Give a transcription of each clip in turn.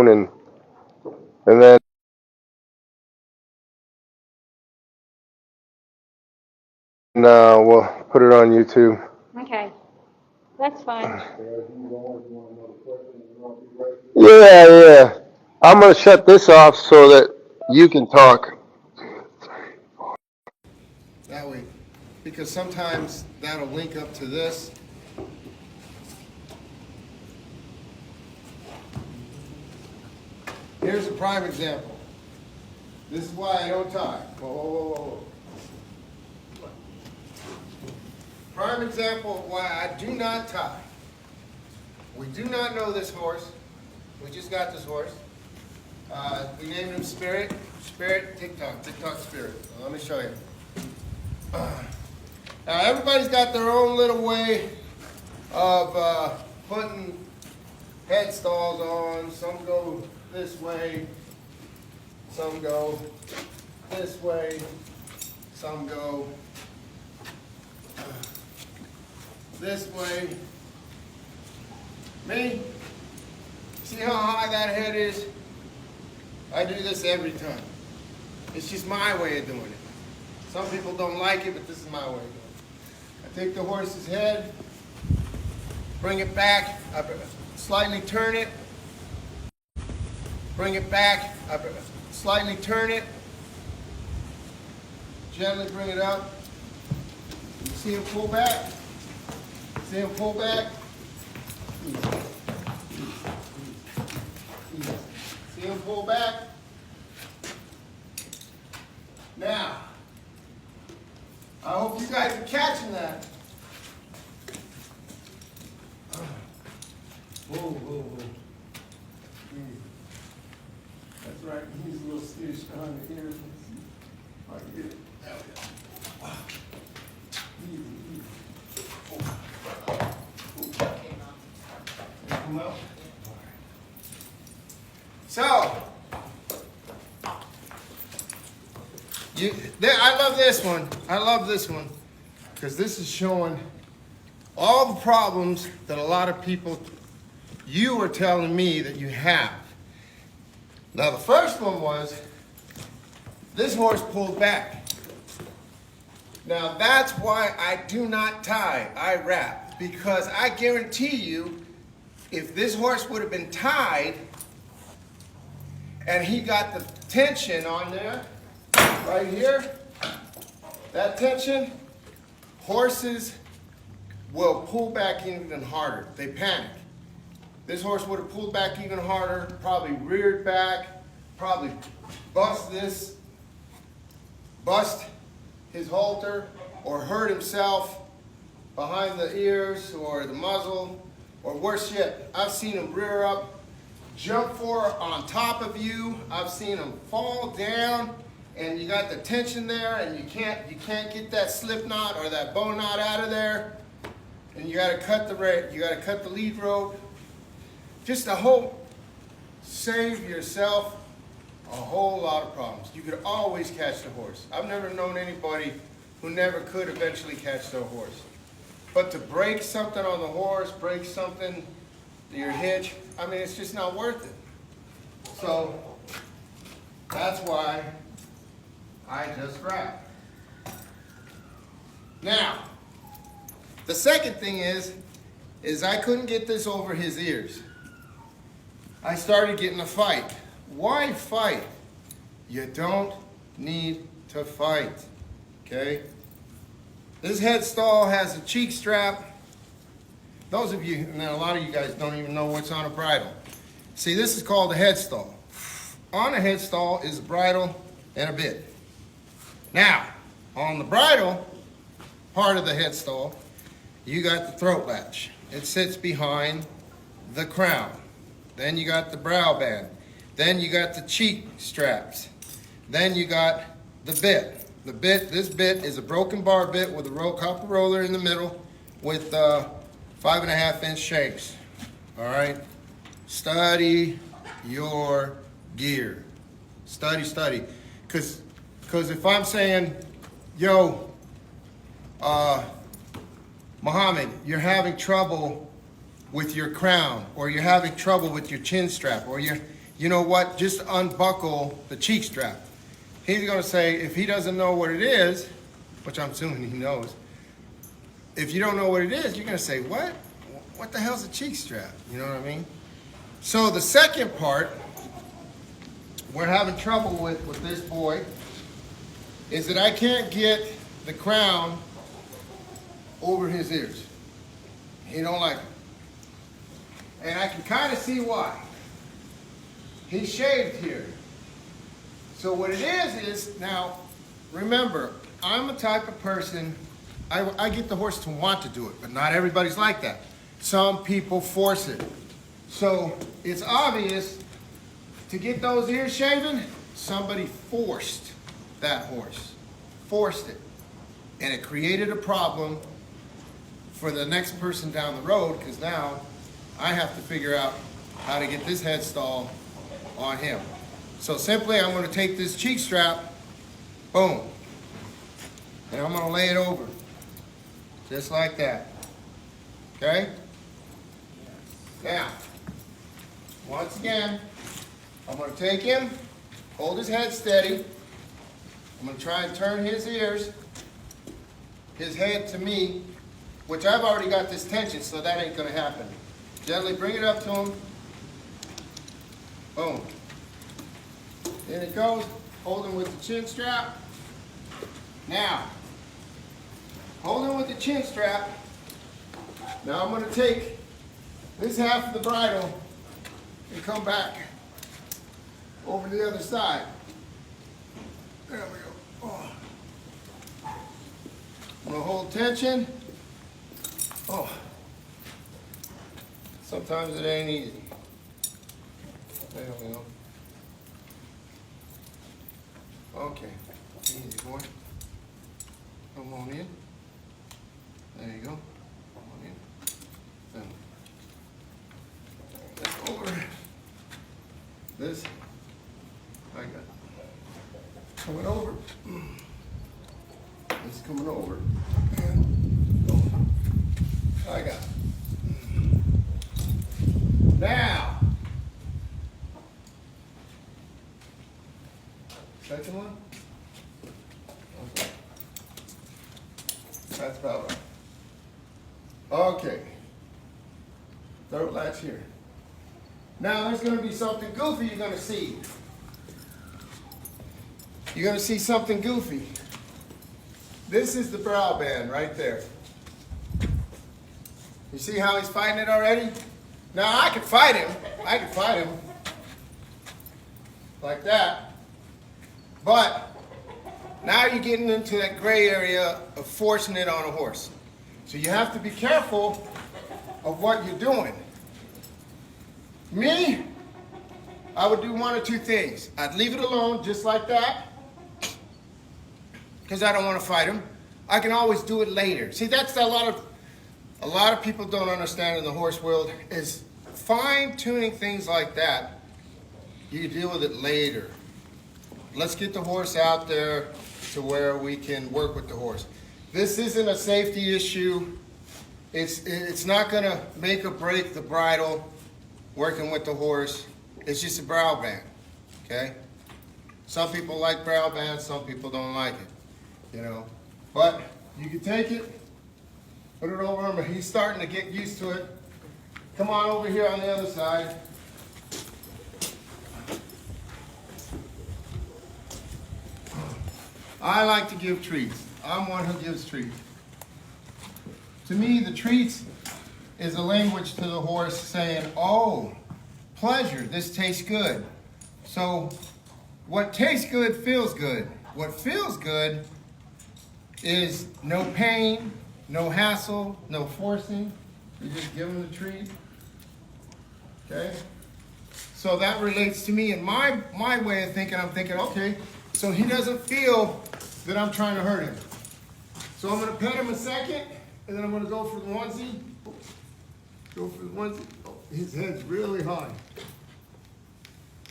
and then we'll put it on YouTube. Okay, that's fine. Yeah. I'm gonna shut this off so that you can talk. That way, because sometimes that'll link up to this. Here's a prime example. This is why I don't tie. Whoa. Prime example of why I do not tie. We do not know this horse. We just got this horse. We named him Spirit. Spirit, TikTok Spirit. Let me show you. Now everybody's got their own little way of putting head stalls on. Some go this way, some go this way, some go this way. Me, see how high that head is? I do this every time. It's just my way of doing it. Some people don't like it, but this is my way of doing it. I take the horse's head, bring it back, I slightly turn it, bring it back, I slightly turn it, gently bring it up. You see him pull back? See him pull back? See him pull back? Now, I hope you guys are catching that. Whoa. That's right, he's a little skittish behind the ears. If I can get it. There we go. Easy. Come out. So, I love this one. I love this one because this is showing all the problems that a lot of people, you are telling me that you have. Now the first one was, this horse pulled back. Now that's why I do not tie, I wrap. Because I guarantee you, if this horse would have been tied, and he got the tension on there, right here, that tension, horses will pull back even harder. They panic. This horse would have pulled back even harder, probably reared back, probably bust his halter, or hurt himself behind the ears or the muzzle, or worse yet, I've seen him rear up, jump forward on top of you. I've seen him fall down, and you got the tension there, and you can't get that slip knot or that bow knot out of there, and you got to cut the lead rope. Just save yourself a whole lot of problems. You could always catch the horse. I've never known anybody who never could eventually catch the horse. But to break something on the horse, break something to your hitch, I mean, it's just not worth it. So that's why I just wrap. Now, the second thing is I couldn't get this over his ears. I started getting a fight. Why fight? You don't need to fight, okay? This head stall has a cheek strap. Those of you, and a lot of you guys don't even know what's on a bridle. See, this is called a head stall. On a head stall is a bridle and a bit. Now, on the bridle part of the head stall, you got the throat latch. It sits behind the crown. Then you got the brow band. Then you got the cheek straps. Then you got the bit. This bit is a broken bar bit with a copper roller in the middle with 5.5-inch shanks. All right? Study your gear. Study. Because if I'm saying, yo, Muhammad, you're having trouble with your crown, or you're having trouble with your chin strap, or you're you know what, just unbuckle the cheek strap. He's gonna say, if he doesn't know what it is, which I'm assuming he knows, if you don't know what it is, you're gonna say, what? What the hell's a cheek strap? You know what I mean? So the second part we're having trouble with this boy is that I can't get the crown over his ears. He don't like it. And I can kind of see why. He's shaved here. So what it is now, remember, I'm the type of person, I get the horse to want to do it, but not everybody's like that. Some people force it. So it's obvious to get those ears shaven, somebody forced that horse. Forced it. And it created a problem for the next person down the road, because now I have to figure out how to get this head stall on him. So simply, I'm going to take this cheek strap, boom, and I'm going to lay it over, just like that. Okay? Now, once again, I'm going to take him, hold his head steady. I'm going to try and turn his ears, his head to me, which I've already got this tension, so that ain't going to happen. Gently bring it up to him. Boom. In it goes. Hold him with the chin strap. Now, hold him with the chin strap. Now I'm going to take this half of the bridle and come back over to the other side. There we go. Oh. I'm going to hold tension. Oh. Sometimes it ain't easy. There we go. Okay. Easy, boy. Come on in. There you go. Come on in. Then that's over. This I got coming over. This coming over. And I got. Now, second one. Okay. That's about right. Okay. Third latch here. Now there's going to be something goofy you're going to see. You're going to see something goofy. This is the brow band right there. You see how he's fighting it already? Now I can fight him. I can fight him like that. But now you're getting into that gray area of forcing it on a horse. So you have to be careful of what you're doing. Me, I would do one or two things. I'd leave it alone just like that, because I don't want to fight him. I can always do it later. See, that's a lot of people don't understand in the horse world is fine-tuning things like that. You deal with it later. Let's get the horse out there to where we can work with the horse. This isn't a safety issue. It's not going to make or break the bridle working with the horse. It's just a brow band, okay? Some people like brow bands, some people don't like it, you know. But you can take it, put it over him. He's starting to get used to it. Come on over here on the other side. I like to give treats. I'm one who gives treats. To me, the treats is a language to the horse saying, oh, pleasure, this tastes good. So what tastes good feels good. What feels good is no pain, no hassle, no forcing. You just give him the treat. Okay? So that relates to me in my way of thinking. I'm thinking, okay, so he doesn't feel that I'm trying to hurt him. So I'm going to pet him a second, and then I'm going to go for the onesie. Go for the onesie. Oh, his head's really high.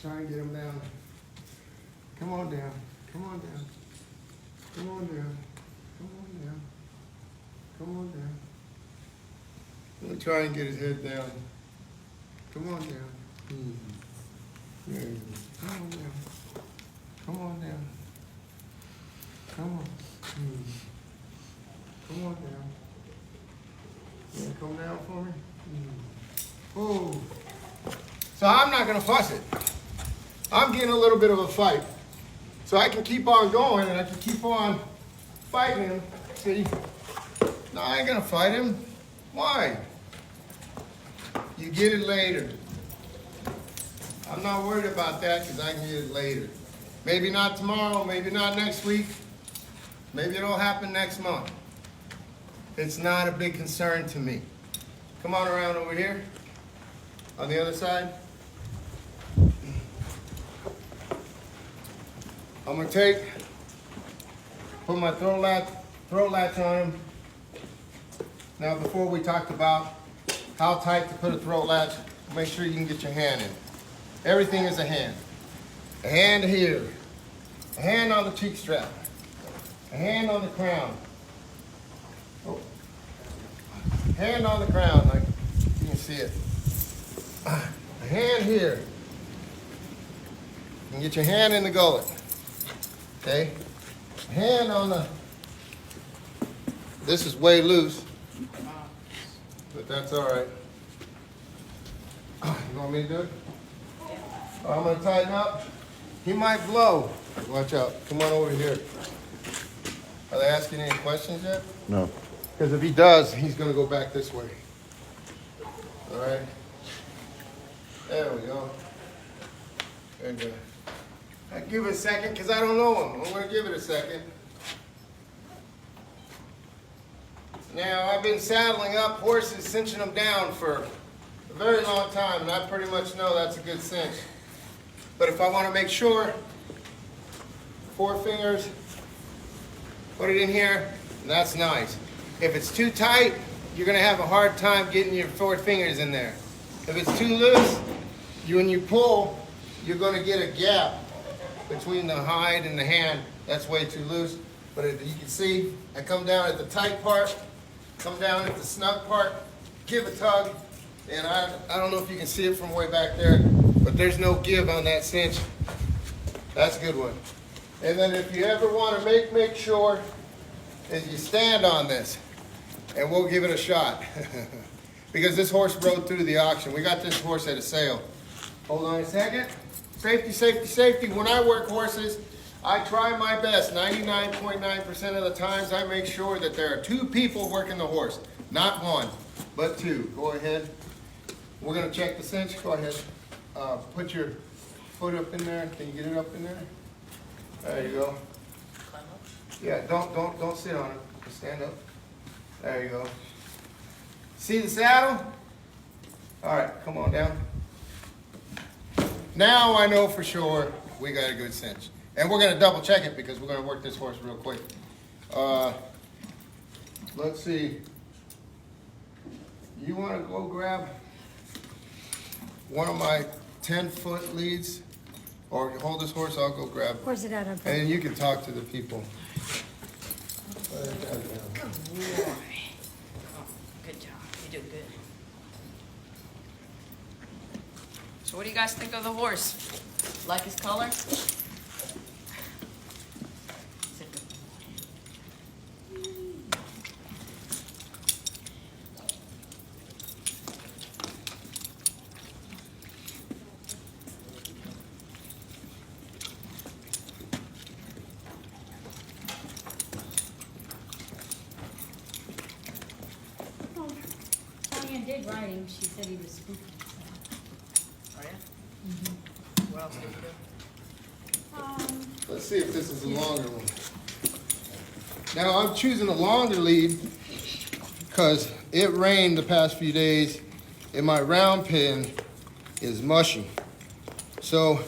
Try and get him down. Come on down. Come on down. Come on down. Come on down. Come on down. Let me try and get his head down. Come on down. There you go. Come on down. Come on down. Come on. Come on down. You gonna come down for me? Oh. So I'm not gonna fuss it. I'm getting a little bit of a fight. So I can keep on going and I can keep on fighting him. See? No, I ain't gonna fight him. Why? You get it later. I'm not worried about that because I can get it later. Maybe not tomorrow, maybe not next week. Maybe it'll happen next month. It's not a big concern to me. Come on around over here. On the other side. I'm gonna put my throat latch on him. Now before we talked about how tight to put a throat latch, make sure you can get your hand in. Everything is a hand. A hand here, a hand on the cheek strap, a hand on the crown. Oh. Hand on the crown, like you can see it. A hand here. You can get your hand in the gullet. Okay? A hand on the, this is way loose, but that's all right. You want me to do it? I'm gonna tighten up. He might blow. Watch out. Come on over here. Are they asking any questions yet? No. Because if he does, he's gonna go back this way. All right. There we go. There you go. I'll give it a second because I don't know him. I'm gonna give it a second. Now, I've been saddling up horses, cinching them down for a very long time, and I pretty much know that's a good cinch. But if I want to make sure, 4 fingers, put it in here, and that's nice. If it's too tight, you're going to have a hard time getting your 4 fingers in there. If it's too loose, when you pull, you're going to get a gap between the hide and the hand. That's way too loose. But as you can see, I come down at the tight part, come down at the snug part, give a tug, and I don't know if you can see it from way back there, but there's no give on that cinch. That's a good one. And then if you ever want to make sure is you stand on this, and we'll give it a shot. Because this horse rode through the auction. We got this horse at a sale. Hold on a second. Safety, safety, safety. When I work horses, I try my best. 99.9% of the times I make sure that there are 2 people working the horse. Not 1, but 2. Go ahead. We're going to check the cinch. Go ahead. Put your foot up in there. Can you get it up in there? There you go. Yeah, don't sit on it. Just stand up. There you go. See the saddle? All right, come on down. Now I know for sure we got a good cinch. And we're going to double check it because we're going to work this horse real quick. Let's see. You want to go grab one of my 10-foot leads? Or hold this horse, I'll go grab it. Where's it at? And then you can talk to the people. Good boy. Oh, good job. You did good. So what do you guys think of the horse? Like his color? Diane did write him. She said he was spooky. Oh, yeah? What else did you do? Let's see if this is a longer one. Now I'm choosing a longer lead because it rained the past few days and my round pin is mushy. So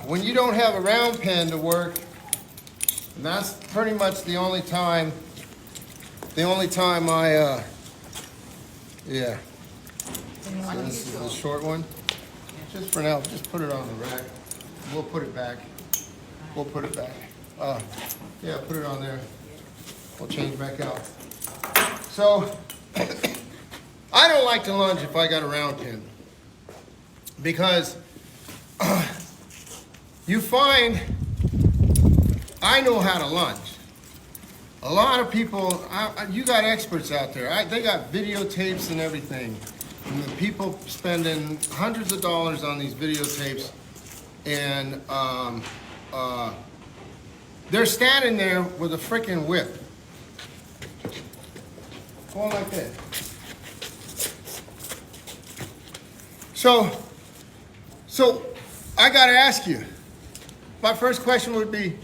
when you don't have a round pin to work, and that's pretty much the only time I, yeah. So this is a short one. Just for now, just put it on the rack. We'll put it back. We'll put it back. Yeah, put it on there. We'll change back out. So, I don't like to lunge if I got a round pin. Because you find I know how to lunge. A lot of people, you got experts out there. They got videotapes and everything. And the people spending hundreds of dollars on these videotapes, and they're standing there with a freaking whip. Going like this. So I gotta ask you, my first question would be,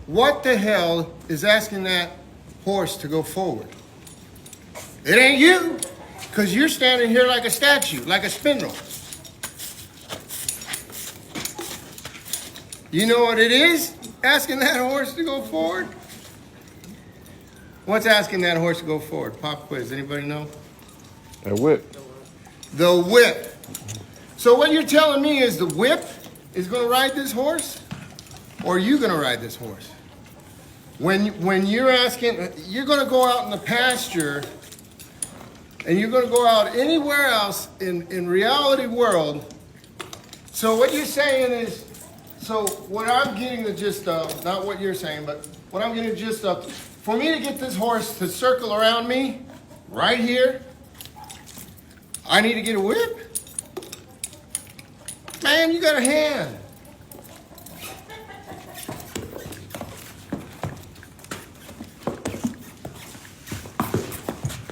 what the hell is asking that horse to go forward? It ain't you, because you're standing here like a statue, like a spindle. You know what it is, asking that horse to go forward? What's asking that horse to go forward? Pop quiz, anybody know? A whip. The whip. So what you're telling me is the whip is going to ride this horse? Or are you going to ride this horse? When you're asking, you're going to go out in the pasture and you're going to go out anywhere else in reality world. So what you're saying is, so what I'm getting the gist of, not what you're saying, but what I'm getting the gist of, for me to get this horse to circle around me, right here, I need to get a whip? Man, you got a hand.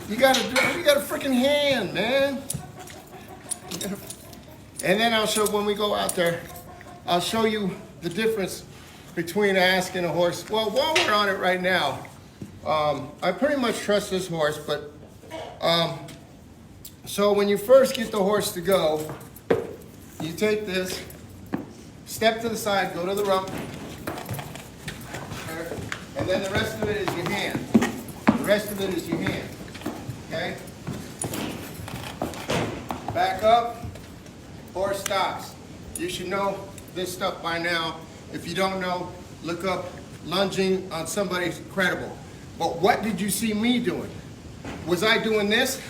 You got a freaking hand, man. And then I'll show, when we go out there, I'll show you the difference between asking a horse. Well, while we're on it right now, I pretty much trust this horse, but so when you first get the horse to go, you take this, step to the side, go to the rump, and then the rest of it is your hand. The rest of it is your hand, okay? Back up, horse stops. You should know this stuff by now. If you don't know, look up lunging on somebody credible. But what did you see me doing? Was I doing this?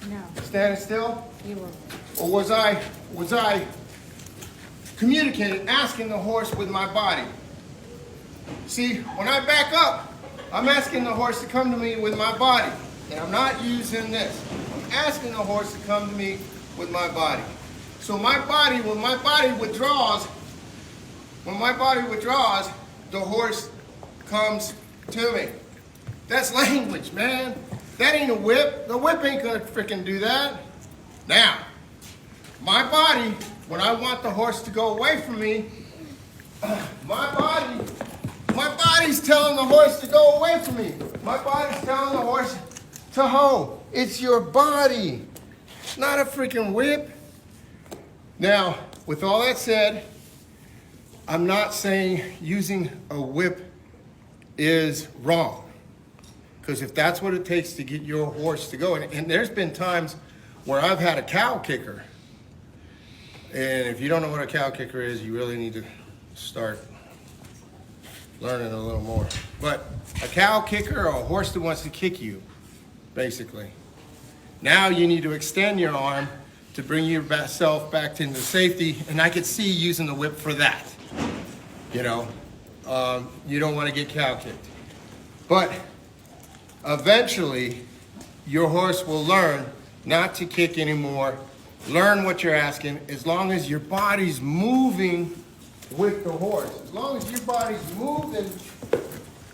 No, Standing still? you were. Or was I communicating, asking the horse with my body? See, when I back up, I'm asking the horse to come to me with my body. And I'm not using this. I'm asking the horse to come to me with my body. So my body, when my body withdraws, the horse comes to me. That's language, man. That ain't a whip. The whip ain't gonna freaking do that. Now, my body, when I want the horse to go away from me, my body's telling the horse to go away from me. My body's telling the horse to hoe. It's your body, not a freaking whip. Now, with all that said, I'm not saying using a whip is wrong. Because if that's what it takes to get your horse to go, and there's been times where I've had a cow kicker. And if you don't know what a cow kicker is, you really need to start learning a little more. But a cow kicker or a horse that wants to kick you, basically. Now you need to extend your arm to bring yourself back into safety, and I could see using the whip for that. You know, you don't want to get cow kicked. But eventually, your horse will learn not to kick anymore. Learn what you're asking, as long as your body's moving with the horse. As long as your body's moving,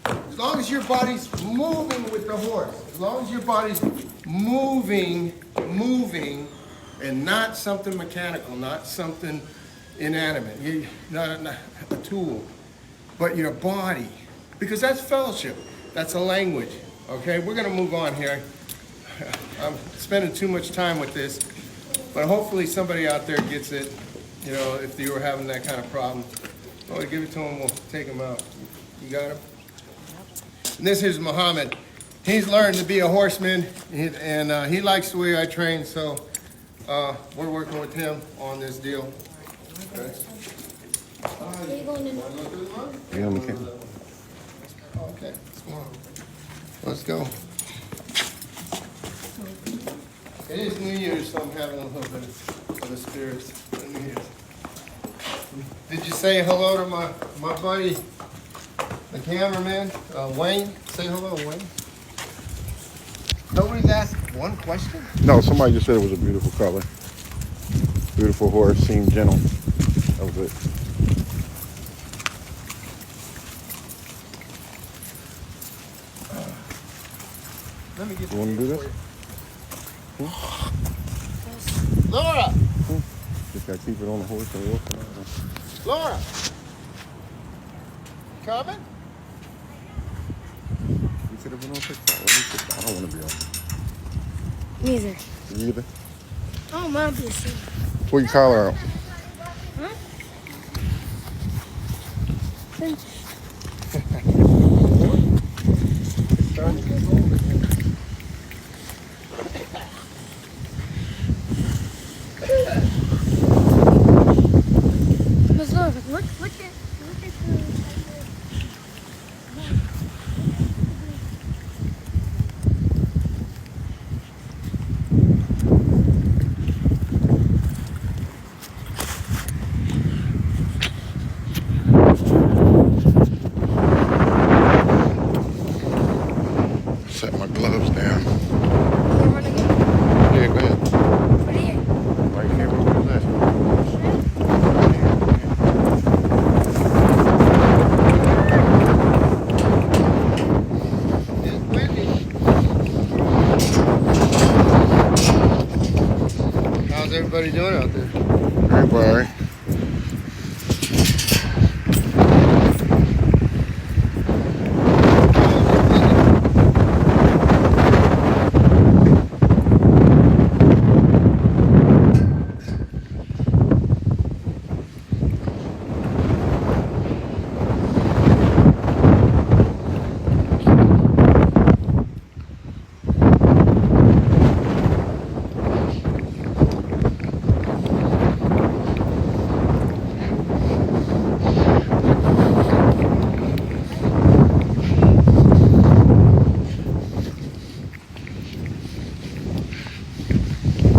as long as your body's moving with the horse. As long as your body's moving, and not something mechanical, not something inanimate, not a tool, but your body. Because that's fellowship, that's a language, okay? We're gonna move on here. I'm spending too much time with this, but hopefully somebody out there gets it, you know, if you were having that kind of problem. Oh, give it to him, we'll take him out. You got him? And this is Muhammad. He's learned to be a horseman, and he likes the way I train, so we're working with him on this deal. Okay. Are you going in? Yeah, I'm okay. Okay, come on. Let's go. It is New Year's, so I'm having a little bit of the spirits of New Year's. Did you say hello to my buddy, the cameraman, Wayne? Say hello, Wayne. Nobody's asked one question? No, somebody just said it was a beautiful color. Beautiful horse, seemed gentle. That was it. Let me get You want to do this? Laura! Just gotta keep it on the horse and walk around. Laura! Coming? You could have been on TikTok. Let me sit down. I don't want to be on. Neither. You either? I don't want to be a singer. Pull your collar out. Huh? Miss Laura, look at the. Set my gloves down. Camera again? Yeah, go ahead. Right here. Right here, what is that? It's windy. How's everybody doing out there? Everybody.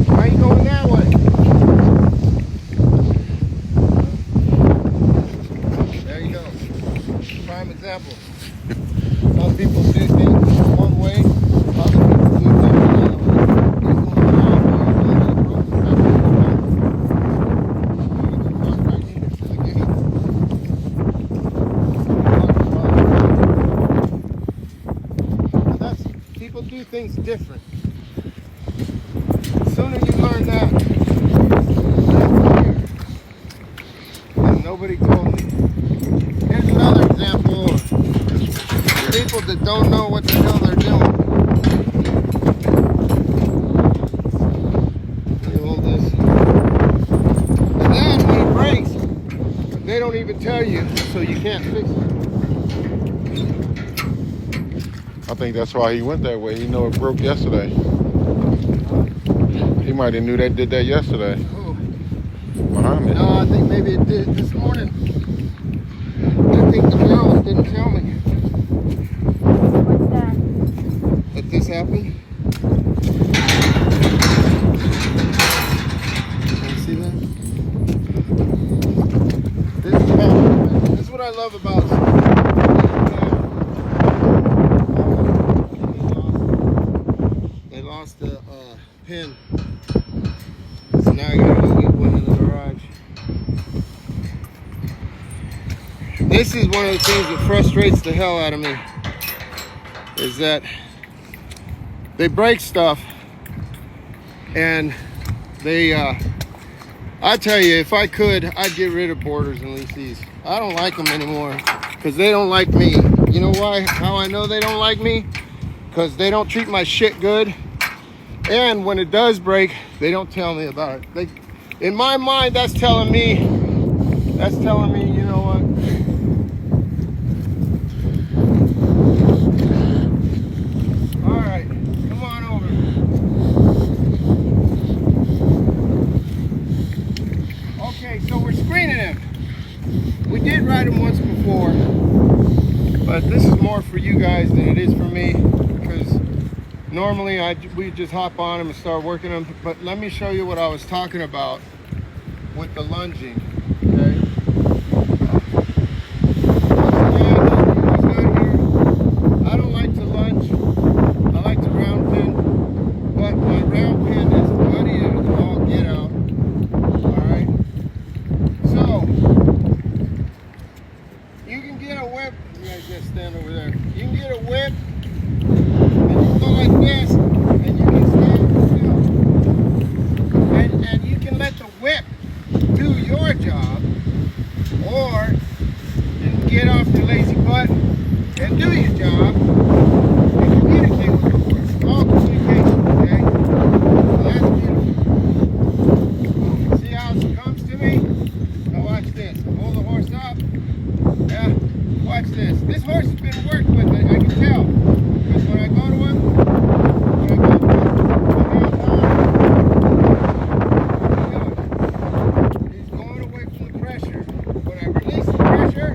Why are you going that way? There you go. Prime example. Some people do things one way, other people do things another way. He's going the wrong way, he's going to the road, that's what he's doing. You can walk right into the gate. And that's, people do things different. The sooner you learn that, and nobody told me. Here's another example of people that don't know what the hell they're doing. Let me hold this. And then when it breaks, they don't even tell you, so you can't fix it. I think that's why he went that way. He know it broke yesterday. He might have knew they did that yesterday. Oh, Behind it. no, I think maybe it did this morning. I think the girls didn't tell me What's that? that this happened. Can you see that? This is what I love about they lost the pin. So now I gotta go get one in the garage. This is one of the things that frustrates the hell out of me, is that they break stuff and they I tell you, if I could, I'd get rid of boarders and leasees. I don't like them anymore because they don't like me. You know why? How I know they don't like me? Because they don't treat my shit good. And when it does break, they don't tell me about it. In my mind, that's telling me, you know what? All right, come on over. Okay, so we're screening him. We did ride him once before, but this is more for you guys than it is for me, because Normally, we just hop on them and start working them, but let me show you what I was talking about with the lunging, okay? I don't like to lunge. I like to round pin, but my round pin is muddy as all get out. All right. So you can get a whip. You guys just stand over there. You can get a whip, and you go like this, and you can stand still, and you can let the whip do your job, or you can get off your lazy butt and do your job and communicate with the horse. It's all communication, okay? So that's beautiful. See how it comes to me? Now watch this. Hold the horse up. Yeah, watch this. This horse has been worked with, I can tell. Because when I go to him, he's going away from the pressure. When I release the pressure,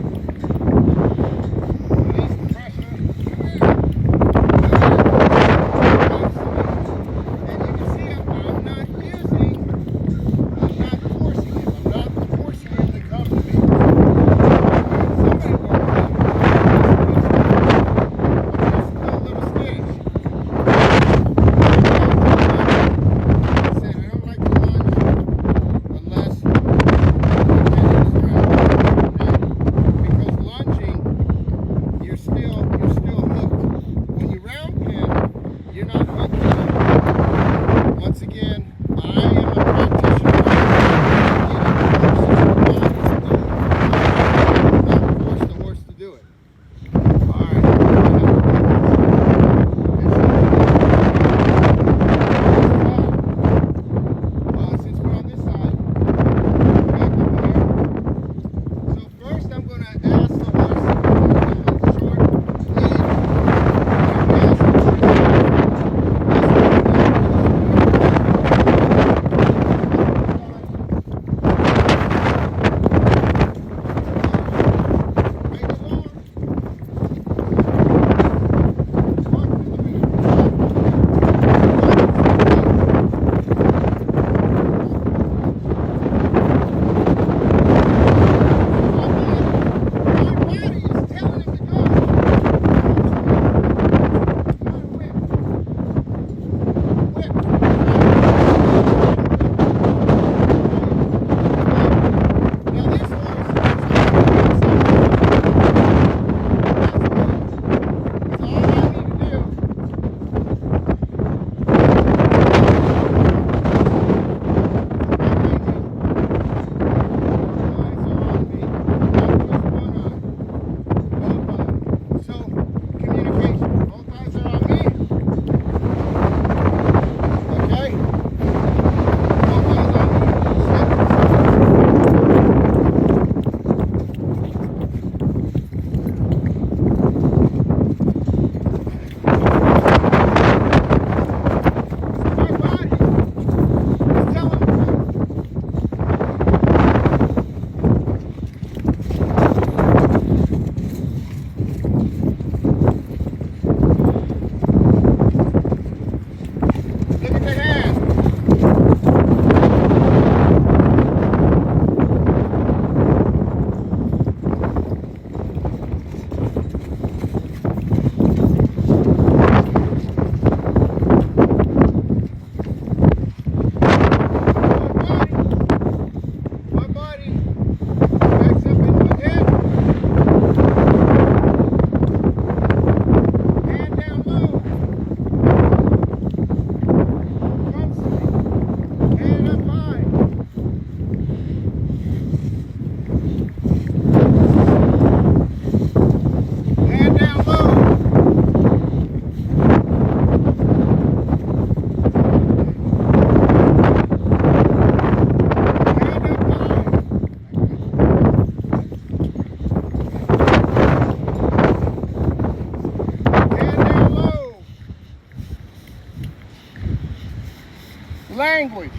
Language.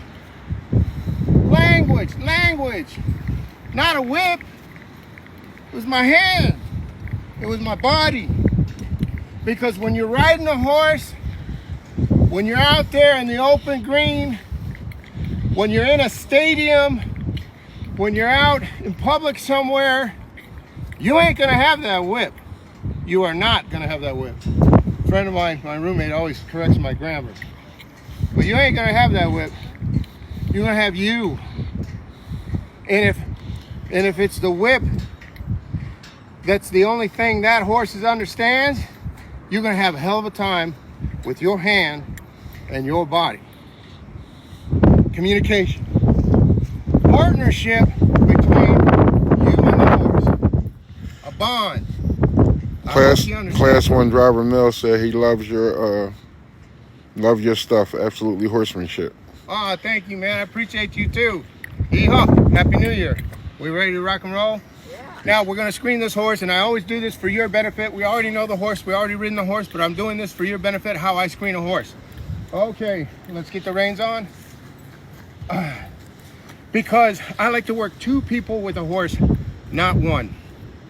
Language. Language. Not a whip. It was my hand. It was my body. Because when you're riding a horse, when you're out there in the open green, when you're in a stadium, when you're out in public somewhere, you ain't gonna have that whip. You are not gonna have that whip. A friend of mine, my roommate, always corrects my grammar. But you ain't gonna have that whip. You're gonna have you. And if it's the whip that's the only thing that horse understands, you're gonna have a hell of a time with your hand and your body. Communication. Partnership between you and the horse. A bond. Class 1 driver Mel said he loves your stuff. Absolutely horsemanship. Oh, thank you, man. I appreciate you too. Yeehaw. Happy New Year. We ready to rock and roll? Now we're gonna screen this horse, and I always do this for your benefit. We already know the horse, we already ridden the horse, but I'm doing this for your benefit, how I screen a horse. Okay, let's get the reins on. Because I like to work 2 people with a horse, not 1.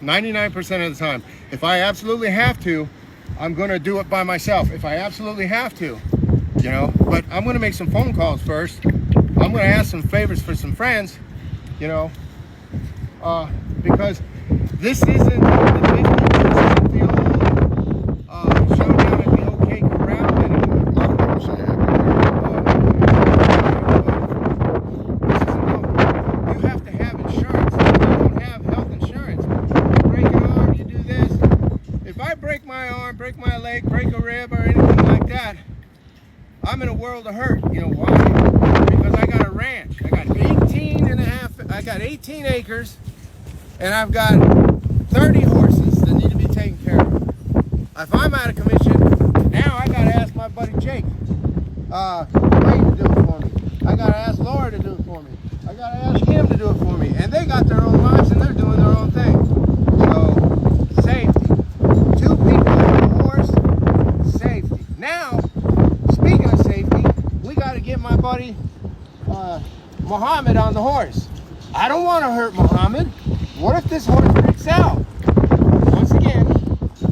99% of the time. If I absolutely have to, I'm gonna do it by myself. If I absolutely have to, you know. But I'm gonna make some phone calls first. I'm gonna ask some favors for some friends, you know. Because this isn't the old showdown at the OK Corral anymore. A lot of people say You have to have insurance. If you don't have health insurance, you break an arm, you do this. If I break my arm, break my leg, break a rib, or anything like that, I'm in a world of hurt. You know why? Because I got a ranch. I got 18 acres. And I've got 30 horses that need to be taken care of. If I'm out of commission, now I gotta ask my buddy Jake, Ray to do it for me. I gotta ask Laura to do it for me. I gotta ask him to do it for me. And they got their own lives and they're doing their own thing. So, safety. 2 people on a horse, safety. Now, speaking of safety, we gotta get my buddy Muhammad on the horse. I don't want to hurt Muhammad. What if this horse freaks out? Once again,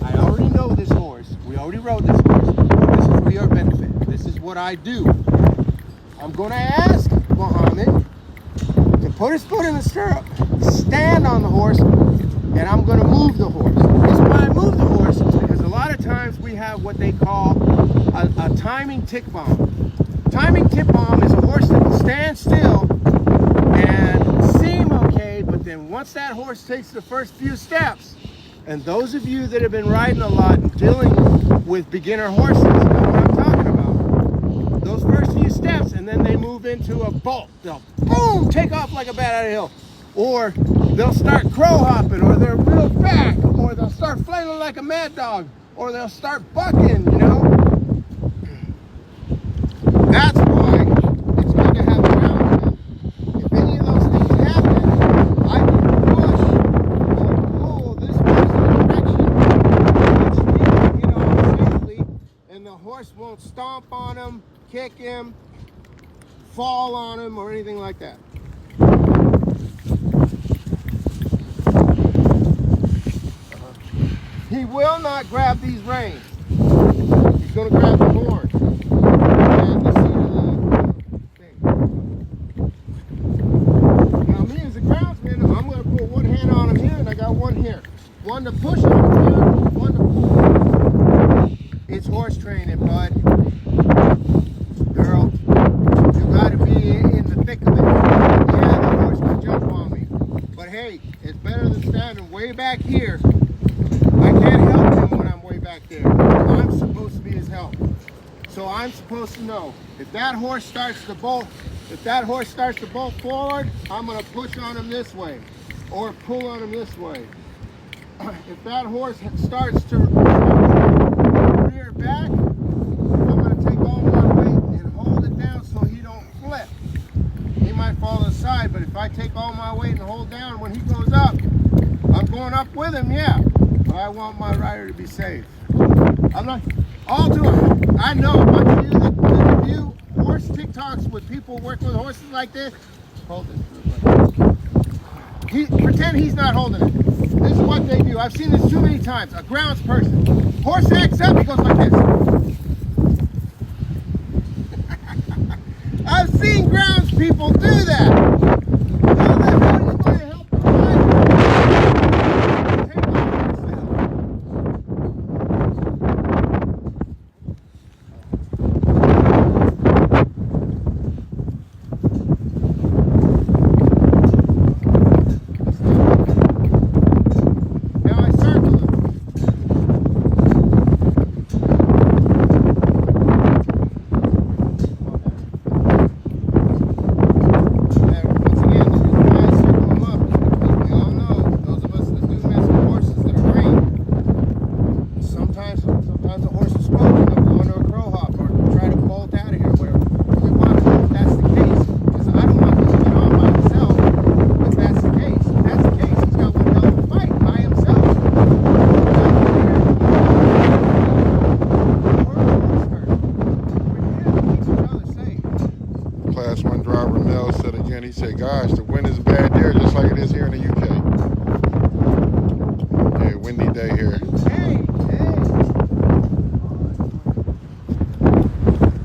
I already know this horse. We already rode this horse. This is for your benefit. This is what I do. I'm going to ask Muhammad to put his foot in the stirrup, stand on the horse, and I'm going to move the horse. The reason why I move the horse is because a lot of times we have what they call a timing tick bomb. Timing tick bomb is a horse that will stand still and seem okay, but then once that horse takes the first few steps, and those of you that have been riding a lot and dealing with beginner horses know what I'm talking about. Those first few steps, and then they move into a bolt. They'll boom, take off like a bat out of hell. Or they'll start crow hopping, or they're real back, or they'll start flailing like a mad dog, or they'll start bucking, you know? That's why it's good to have a ground. If any of those things happen, I can push or pull this horse in a direction which we can get on safely, and the horse won't stomp on him, kick him, fall on him, or anything like that. He will not grab these reins. He's going to grab the horn. And the seat of the thing. Now me as a groundsman, I'm going to put one hand on him here and I got one here. One to push on him here, one to pull. It's horse training, bud. Girl, you got to be in the thick of it. Yeah, the horse can jump on me. But hey, it's better than standing way back here. I can't help him when I'm way back there. I'm supposed to be his help. So I'm supposed to know if that horse starts to bolt, forward, I'm going to push on him this way or pull on him this way. If that horse starts to rear back, I'm going to take all my weight and hold it down so he don't flip. He might fall to the side, but if I take all my weight and hold down when he goes up, I'm going up with him, yeah. But I want my rider to be safe. I'm not, I'll do it. I know a bunch of you that do horse TikToks with people working with horses like this. Hold this. Pretend he's not holding it. This is what they do. I've seen this too many times. A grounds person. Horse acts up, he goes like this. people do that. How the hell are you going to help the rider? Take off yourself. Now I circle him. Sometimes a horse is spoken, they'll go into a crow hop or try to bolt out of here, whatever. We want to know if that's the case, because I don't want him to get on by himself if that's the case. If that's the case, he's got one hell of a fight by himself. Class 1 driver Mel said again, he said, gosh, the wind is bad there just like it is here in the UK. Yeah, windy day here. Hey!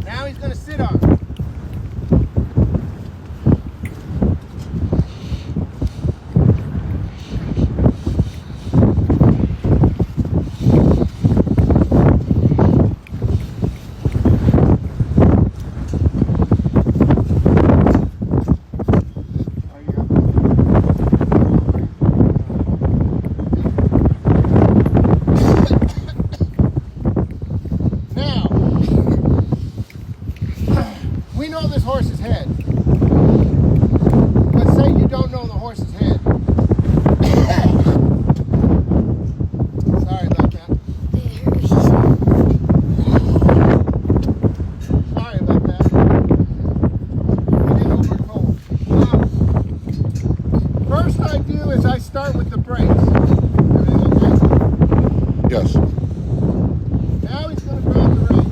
Now he's going to sit on it. We know this horse's head. Let's say you don't know the horse's head. Sorry about that. Sorry about that. It is over cold. First I do is I start with the brakes. Everything okay? Yes. Now he's going to grab the reins.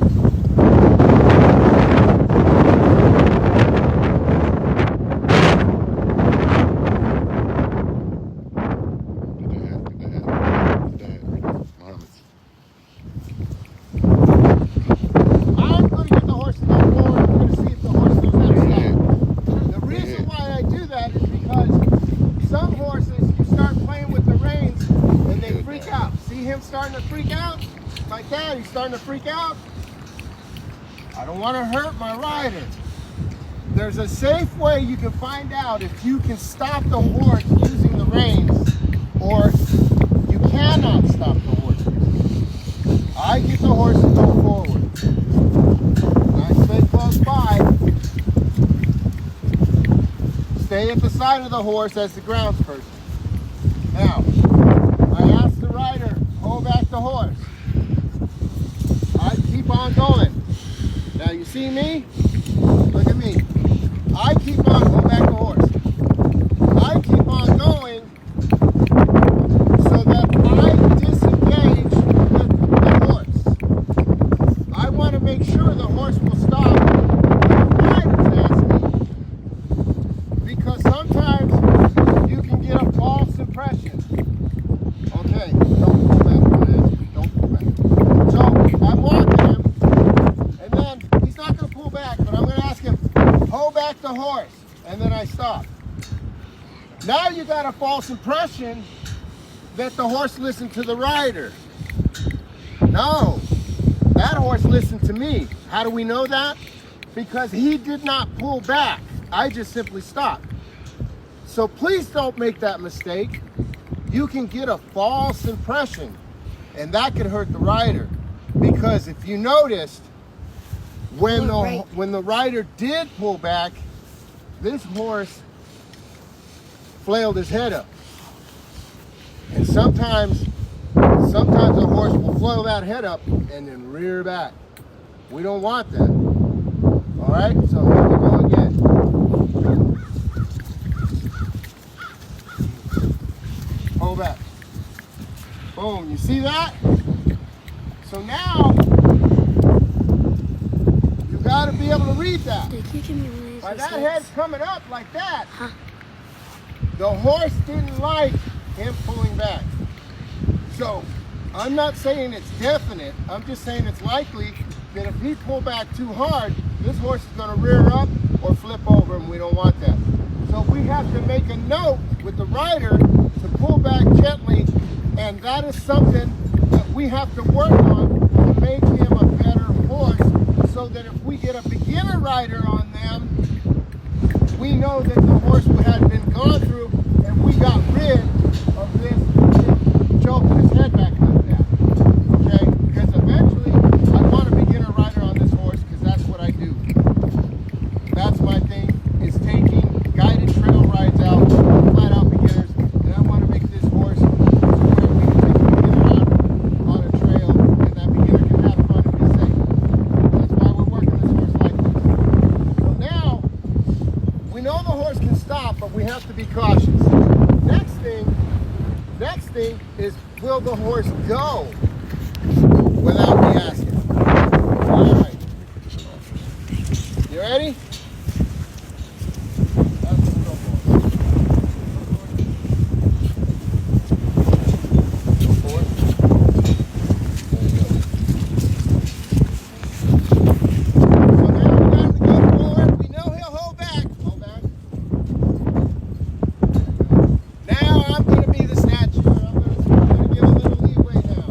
I'm going to get the horse to go forward. I'm going to see if the horse knows how to stop. The reason why I do that is because some horses, you start playing with the reins and they freak out. See him starting to freak out? Like that, he's starting to freak out. I don't want to hurt my rider. There's a safe way you can find out if you can stop the horse using the reins or you cannot stop the horse. I get the horse to go forward. I stay close by. Stay at the side of the horse as the grounds person. Now, I ask the rider, hold back the horse. I keep on going. Now you see me? Look at me. I keep on, hold back the horse. I keep on going so that I disengage with the horse. I want to make sure the horse will stop when the rider's asking. Because sometimes you can get a false impression. Okay, don't pull back. Don't pull back. So I'm walking him, and then he's not going to pull back, but I'm going to ask him, hold back the horse, and then I stop. Now you got a false impression that the horse listened to the rider. No, that horse listened to me. How do we know that? Because he did not pull back. I just simply stopped. So please don't make that mistake. You can get a false impression, and that could hurt the rider. Because if you noticed, when the rider did pull back, this horse flailed his head up. And sometimes a horse will flail that head up and then rear back. We don't want that. All right, so here we go again. Hold back. Boom, you see that? So now, you gotta be able to read that. By that head's coming up like that, the horse didn't like him pulling back. So, I'm not saying it's definite, I'm just saying it's likely that if he pulled back too hard, this horse is gonna rear up or flip over, and we don't want that. So we have to make a note with the rider to pull back gently, and that is something that we have to work on to make him a better horse, so that if we get a beginner rider on them, we know that the horse had been gone through and we got rid of this choking his head back like that. Okay? Because eventually I want a beginner rider on this horse, because that's what I do. That's my thing, is taking guided trail rides out, flat out beginners, and I want to make this horse to where we can take a beginner out on a trail and that beginner can have fun and be safe. That's why we're working this horse like this. So now, we know the horse can stop, but we have to be cautious. Next thing is, will the horse go without me asking? All right. You ready? That's the real horse. Go forward. There you go. So now we got to go forward. We know he'll hold back. Hold back. Now I'm going to be the snatcher. I'm going to give a little leeway now.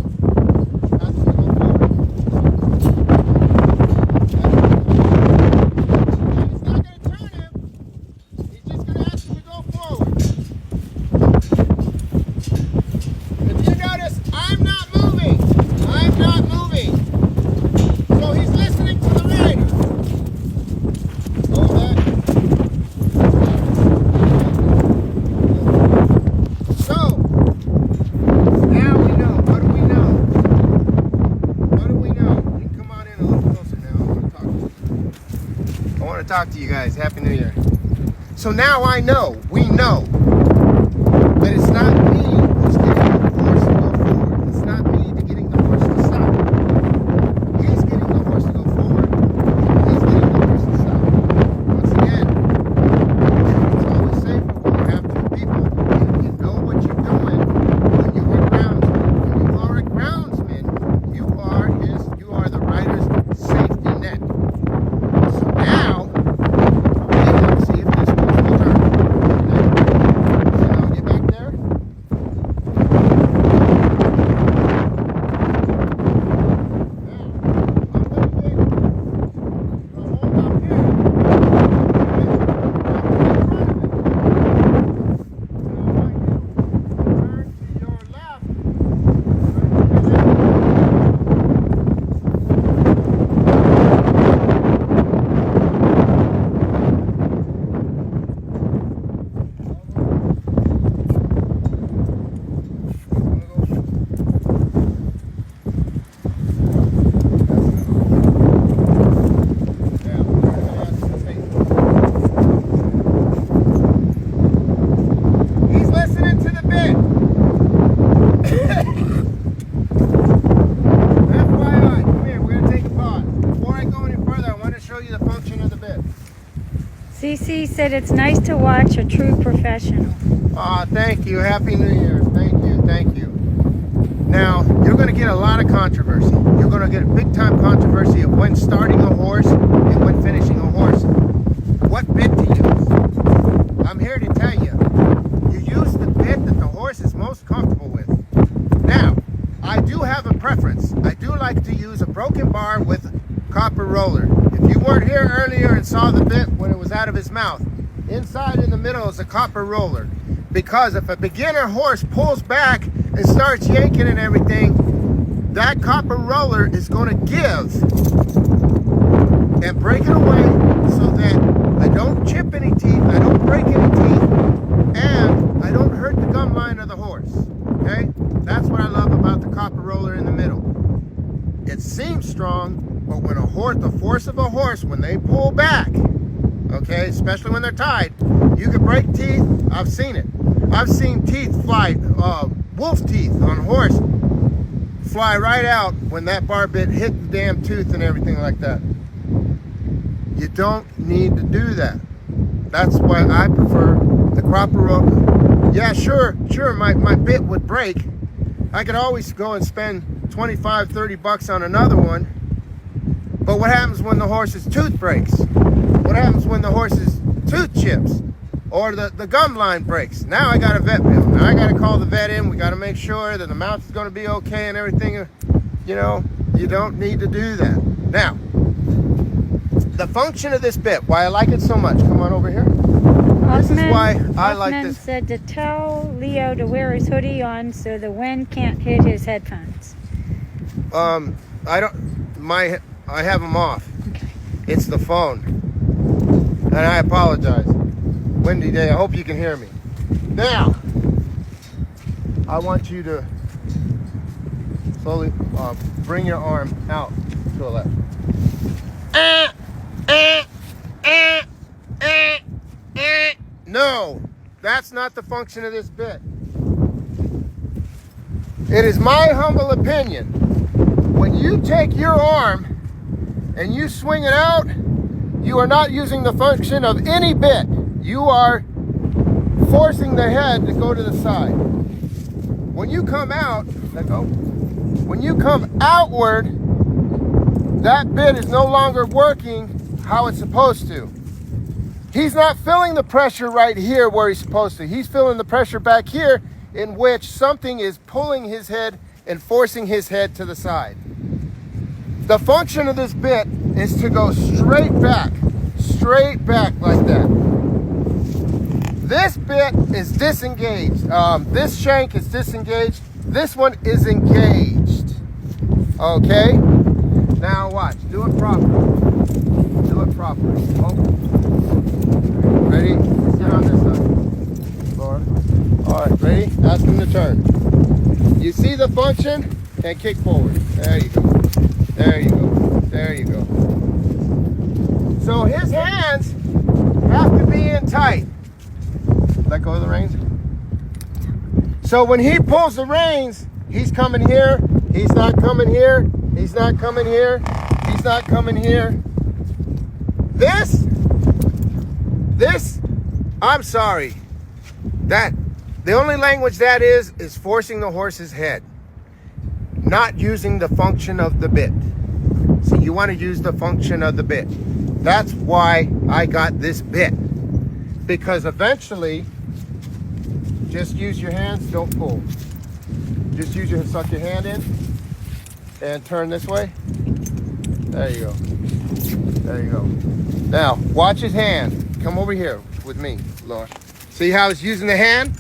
That's going to go forward. And he's not going to turn him. He's just going to ask him to go forward. If you notice, I'm not moving. I'm not moving. So he's listening to the rider. Hold back. So, now we know. What do we know? What do we know? You can come on in a little closer now. I want to talk to you guys. Happy New Year. So now I know, we know, that it's not me who's getting the horse to go forward. It's not me getting the horse to stop. He's getting the horse to go forward. He's getting the horse to stop. Once again, it's always safer when you have two people. You know what you're doing when you are groundsman. When you are a groundsman, you are the rider's safety net. So now, we can see if this horse will turn. Okay? So now get back there. Now, I'm going to hold up here. Okay? He's listening to the bit. FYI, come here, we're going to take a pause. Before I go any further, I want to show you the function of the bit. CC said it's nice to watch a true professional. Aw, thank you. Happy New Year. Thank you. Thank you. Now, you're going to get a lot of controversy. You're going to get a big time controversy of when starting a horse and when finishing a horse. What bit to use? I'm here to tell you. You use the bit that the horse is most comfortable with. Now, I do have a preference. I do like to use a broken bar with copper roller. If you weren't here earlier and saw the bit when it was out of his mouth, inside in the middle is a copper roller. Because if a beginner horse pulls back and starts yanking and everything, that copper roller is going to give and break it away so that I don't chip any teeth, I don't break any teeth, and I don't hurt the gum line of the horse. Okay? That's what I love about the copper roller in the middle. It seems strong, but when a horse, the force of a horse, when they pull back, okay, especially when they're tied, you can break teeth. I've seen it. I've seen teeth fly, wolf teeth on a horse fly right out when that bar bit hit the damn tooth and everything like that. You don't need to do that. That's why I prefer the copper roller. Yeah, sure, my bit would break. I could always go and spend 25, 30 bucks on another one. But what happens when the horse's tooth breaks? What happens when the horse's tooth chips or the gum line breaks? Now I got a vet bill. Now I got to call the vet in. We got to make sure that the mouth is going to be okay and everything. You know, you don't need to do that. Now, the function of this bit, why I like it so much. Come on over here. This is why I like Hoffman this. said to tell Leo to wear his hoodie on so the wind can't hit his headphones. I have them off. It's the phone. And I apologize. Windy day. I hope you can hear me. Now, I want you to slowly bring your arm out to the left. No, that's not the function of this bit. It is my humble opinion. When you take your arm and you swing it out, you are not using the function of any bit. You are forcing the head to go to the side. When you come out, let go. When you come outward, that bit is no longer working how it's supposed to. He's not feeling the pressure right here where he's supposed to. He's feeling the pressure back here in which something is pulling his head and forcing his head to the side. The function of this bit is to go straight back like that. This bit is disengaged. This shank is disengaged. This one is engaged. Okay? Now watch. Do it properly. Do it properly. Oh. Ready? Sit on this side. Lord. All right. Ready? Ask him to turn. You see the function? And kick forward. There you go. There you go. There you go. So his hands have to be in tight. Let go of the reins. So when he pulls the reins, he's coming here. He's not coming here. He's not coming here. He's not coming here. This, I'm sorry. That, the only language that is forcing the horse's head. Not using the function of the bit. So you want to use the function of the bit. That's why I got this bit. Because eventually, just use your hands, don't pull. Just suck your hand in and turn this way. There you go. There you go. Now, watch his hand. Come over here with me, Laura. See how he's using the hand?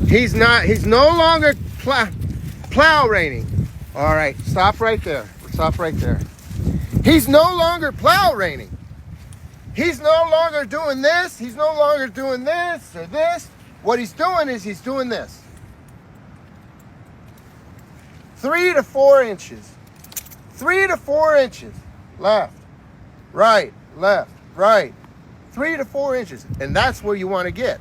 He's no longer plow reining. All right, stop right there. Stop right there. He's no longer plow reining. He's no longer doing this. He's no longer doing this or this. What he's doing is he's doing this. 3 to 4 inches. 3 to 4 inches. Left, right, 3 to 4 inches. And that's where you want to get.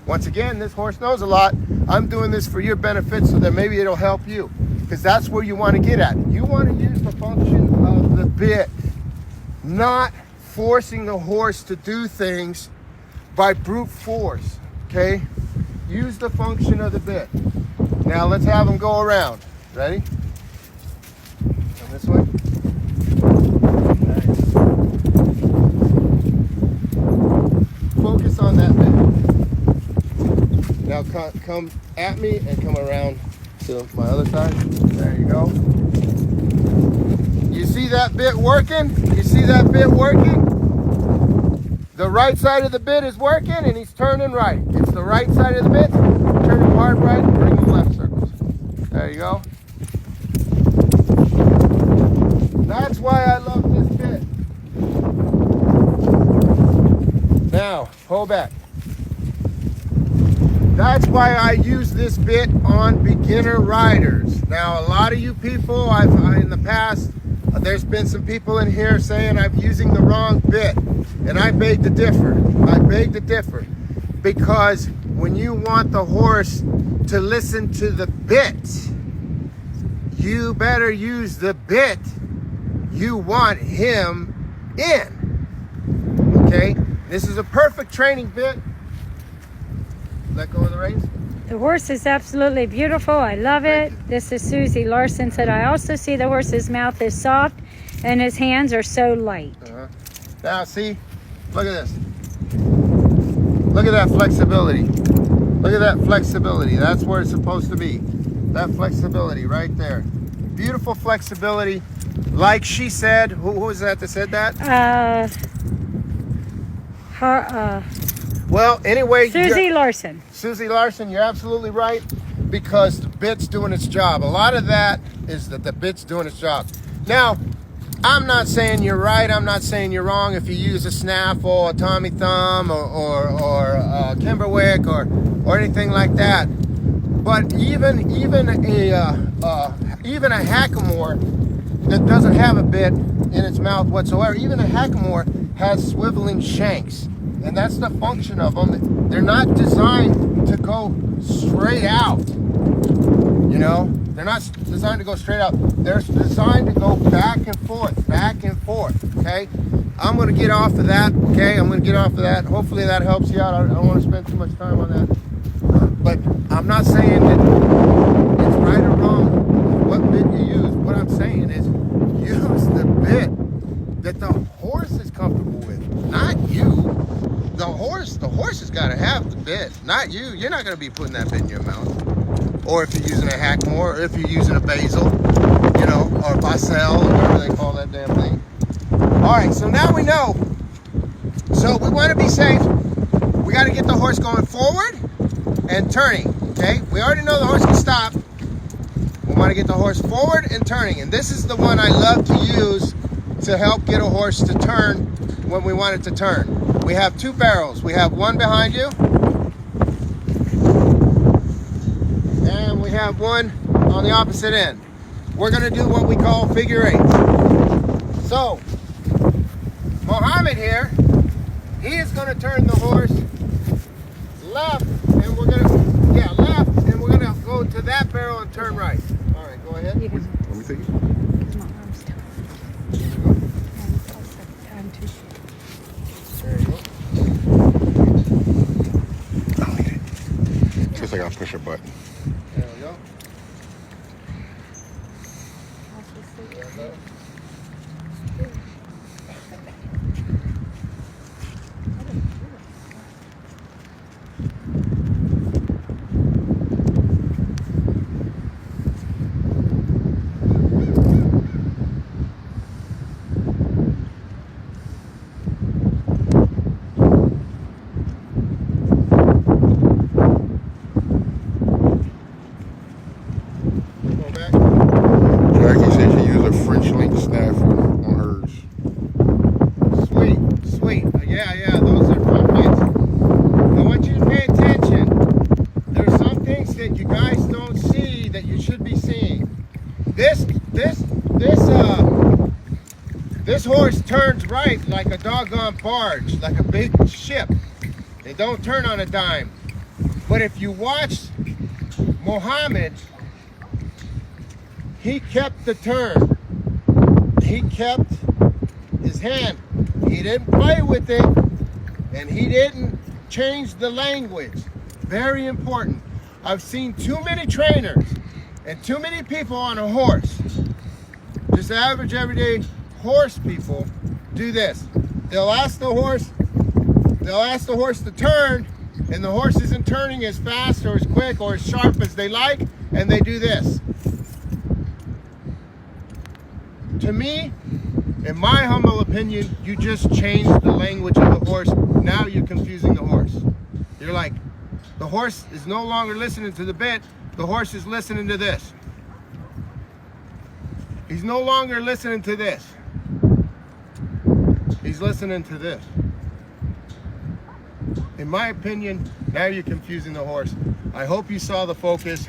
Once again, this horse knows a lot. I'm doing this for your benefit so that maybe it'll help you. Because that's where you want to get at. You want to use the function of the bit, not forcing the horse to do things by brute force, okay? Use the function of the bit. Now let's have him go around. Ready? Come this way. Nice. Focus on that bit. Now come at me and come around to my other side. There you go. You see that bit working? You see that bit working? The right side of the bit is working and he's turning right. It's the right side of the bit. Turn him hard right, bring him left circles. There you go. That's why I love this bit. Now, pull back. That's why I use this bit on beginner riders. Now, a lot of you people, in the past, there's been some people in here saying I'm using the wrong bit. And I beg to differ. I beg to differ. Because when you want the horse to listen to the bit, you better use the bit you want him in. Okay? This is a perfect training bit. Let go of the reins. The horse is absolutely beautiful. I love it. This is Susie Larson said, I also see the horse's mouth is soft and his hands are so light. Now see, Look at this. Look at that flexibility. Look at that flexibility. That's where it's supposed to be. That flexibility right there. Beautiful flexibility. Like she said, who was that said that? Well, anyway. Susie Larson. Susie Larson, you're absolutely right, because the bit's doing its job. A lot of that is that the bit's doing its job. Now, I'm not saying you're right. I'm not saying you're wrong if you use a snaffle, a Tommy Thumb, or a Kimberwick, or anything like that. But even a hackamore that doesn't have a bit in its mouth whatsoever, even a hackamore has swiveling shanks, and that's the function of them. They're not designed to go straight out. You know, they're not designed to go straight out. They're designed to go back and forth, okay? I'm going to get off of that, okay? I'm going to get off of that. Hopefully that helps you out. I don't want to spend too much time on that. But I'm not saying that it's right or wrong what bit you use. What I'm saying is use the bit that the horse is comfortable with, not you. The horse has got to have the bit, not you. You're not going to be putting that bit in your mouth. Or if you're using a hackmore, or if you're using a basil, you know, or a basel, or whatever they call that damn thing. All right, so now we know. So we want to be safe. We got to get the horse going forward and turning, okay? We already know the horse can stop. We want to get the horse forward and turning. And this is the one I love to use to help get a horse to turn when we want it to turn. We have two barrels. We have one behind you, and we have one on the opposite end. We're going to do what we call figure eights. So, Mohammed here, he is going to turn the horse left, and we're going to, left, and we're going to go to that barrel and turn right. All right, go ahead. You can, Let me take it. my arm's tight. I'm too short. There you go. I'll need it. Just like I'll push a button. There we go. Go back. Jackie said she used a French link snaffle on hers. Sweet. Yeah, those are fun bits. I want you to pay attention. There's some things that you guys don't see that you should be seeing. This horse turns right like a doggone barge, like a big ship. They don't turn on a dime. But if you watch Mohammed, he kept the turn. He kept his hand. He didn't play with it, and he didn't change the language. Very important. I've seen too many trainers and too many people on a horse, just average everyday horse people, do this. They'll ask the horse to turn, and the horse isn't turning as fast or as quick or as sharp as they like, and they do this. To me, in my humble opinion, you just changed the language of the horse. Now you're confusing the horse. You're like, the horse is no longer listening to the bit, the horse is listening to this. He's no longer listening to this. He's listening to this. In my opinion, now you're confusing the horse. I hope you saw the focus.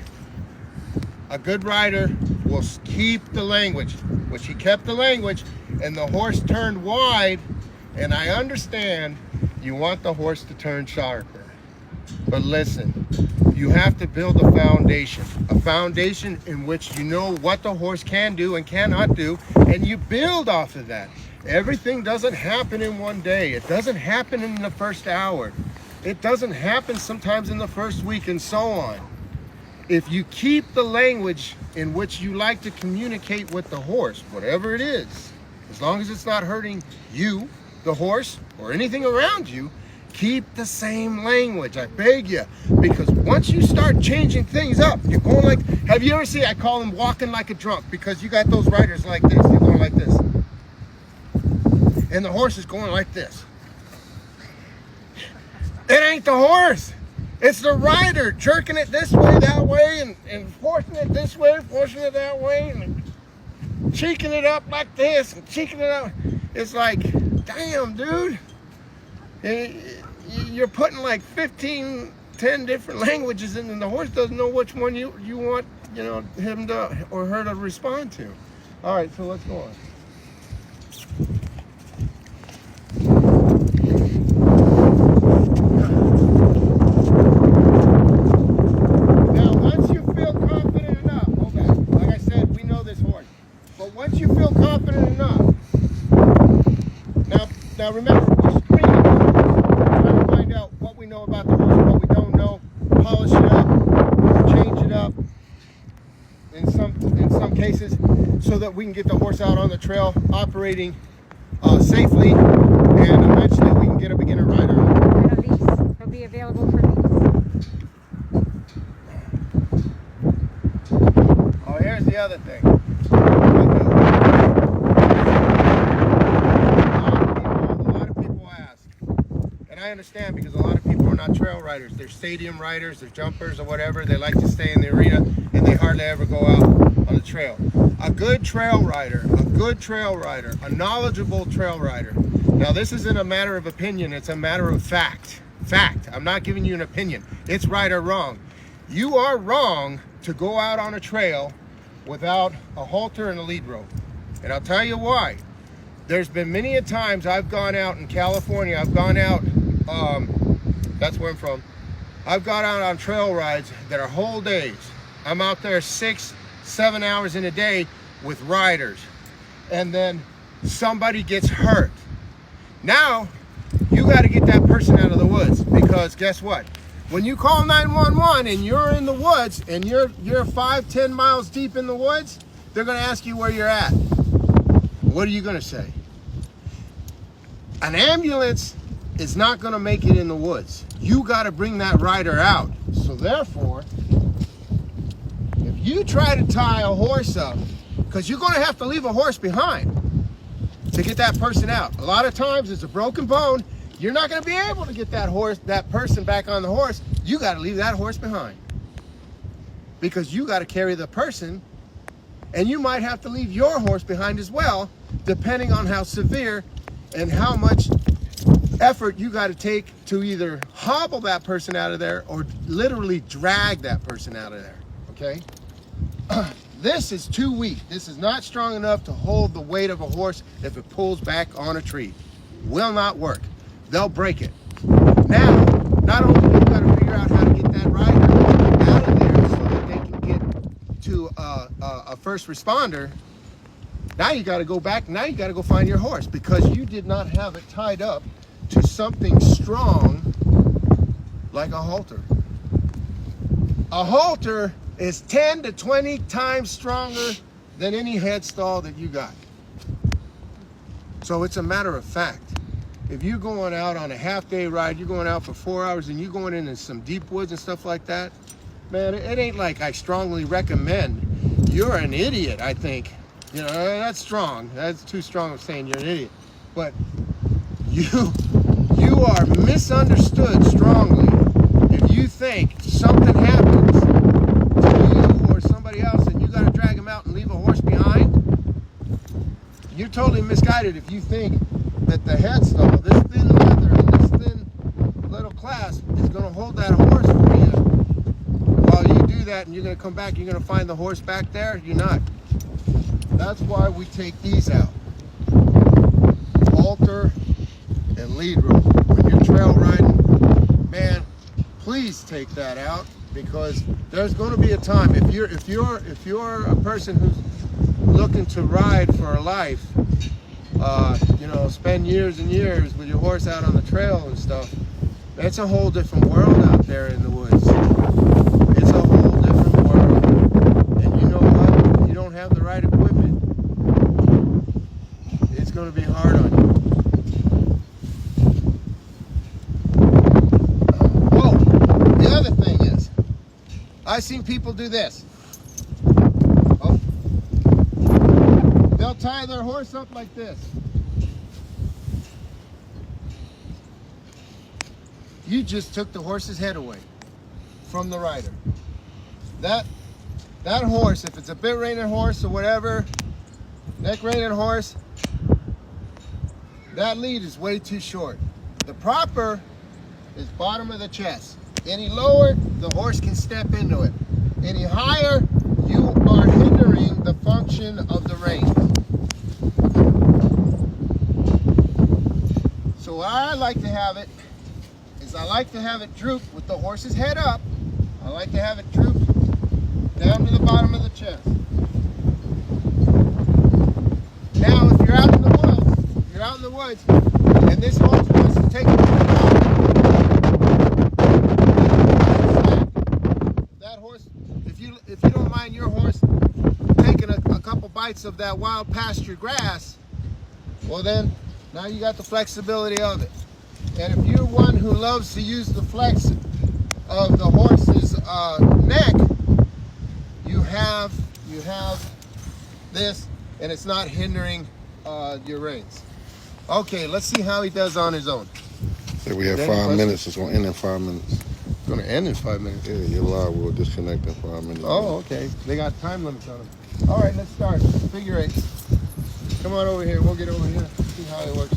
A good rider will keep the language, which he kept the language, and the horse turned wide, and I understand you want the horse to turn sharper. But listen, you have to build a foundation in which you know what the horse can do and cannot do, and you build off of that. Everything doesn't happen in one day. It doesn't happen in the first hour. It doesn't happen sometimes in the first week, and so on. If you keep the language in which you like to communicate with the horse, whatever it is, as long as it's not hurting you, the horse or anything around you, keep the same language, I beg you. Because once you start changing things up, you're going like, have you ever seen, I call them walking like a drunk, because you got those riders like this, they're going like this. And the horse is going like this. It ain't the horse. It's the rider jerking it this way, that way, and forcing it this way, forcing it that way, and cheeking it up like this, and cheeking it up. It's like, damn, dude. You're putting like 10 different languages in, and the horse doesn't know which one you want, you know, him to or her to respond to. All right, so let's go on. Now, once you feel confident enough, okay, like I said, we know this horse, but once you feel confident enough, now remember, we're screening, trying to find out what we know about the horse, what we don't know, polish it up, change it up in some cases, so that we can get the horse out on the trail operating safely, and eventually we can get a beginner rider. They'll be available for lease. Oh, here's the other thing. A lot of people ask, and I understand, because a lot of people are not trail riders. They're stadium riders, they're jumpers or whatever. They like to stay in the arena, and they hardly ever go out on the trail. A good trail rider, a knowledgeable trail rider. Now, this isn't a matter of opinion, it's a matter of fact. I'm not giving you an opinion. It's right or wrong. You are wrong to go out on a trail without a halter and a lead rope. And I'll tell you why. There's been many a times I've gone out in California, I've gone out, that's where I'm from. I've gone out on trail rides that are whole days. I'm out there 6-7 hours in a day with riders. And then somebody gets hurt. Now, you got to get that person out of the woods, because guess what? When you call 911 and you're in the woods and you're 5-10 miles deep in the woods, they're going to ask you where you're at. What are you going to say? An ambulance is not going to make it in the woods. You got to bring that rider out. So therefore, if you try to tie a horse up, because you're going to have to leave a horse behind to get that person out. A lot of times it's a broken bone. You're not going to be able to get that person back on the horse. You got to leave that horse behind, because you got to carry the person, and you might have to leave your horse behind as well, depending on how severe and how much effort you got to take to either hobble that person out of there or literally drag that person out of there. Okay? This is too weak. This is not strong enough to hold the weight of a horse if it pulls back on a tree. Will not work. They'll break it. Now, not only do you got to figure out how to get that rider out of there so that they can get to a first responder, now you got to go back. Now you got to go find your horse, because you did not have it tied up to something strong like a halter. A halter is 10 to 20 times stronger than any headstall that you got. So it's a matter of fact. If you're going out on a half-day ride, you're going out for 4 hours and you're going into some deep woods and stuff like that, man, it ain't like I strongly recommend. You're an idiot, I think. You know, that's strong. That's too strong of saying you're an idiot. But you are misunderstood strongly if you think something happens to you or somebody else and you got to drag them out and leave a horse behind. You're totally misguided if you think that the headstall, this thin leather and this thin little clasp, is going to hold that horse for you. While you do that and you're going to come back, you're going to find the horse back there. You're not. That's why we take these out. Halter and lead rope. When you're trail riding, man, please take that out, because there's going to be a time, if you're a person who's looking to ride for a life, you know, spend years and years with your horse out on the trail and stuff, it's a whole different world out there in the woods. It's a whole different world. And you know what? If you don't have the right equipment, it's going to be hard on you. seen people do this. Oh. They'll tie their horse up like this. You just took the horse's head away from the rider. That horse, if it's a bit reining horse or whatever, neck reining horse, that lead is way too short. The proper is bottom of the chest. Any lower, the horse can step into it. Any higher, you are hindering the function of the reins. So what I like to have it is I like to have it droop with the horse's head up. I like to have it droop down to the bottom of the chest. Now, if you're out in the woods, and this horse wants to take it that horse, if you don't mind your horse taking a couple bites of that wild pasture grass, well then, now you got the flexibility of it. And if you're one who loves to use the flex of the horse's neck, you have this, and it's not hindering your reins. Okay, let's see how he does on his own. So we have 5 minutes. It's going to end in 5 minutes. It's going to end in 5 minutes. Yeah, you're live. We'll disconnect in 5 minutes. Oh, okay. They got time limits on them. All right, let's start. Figure eight. Come on over here. We'll get over here. See how it works.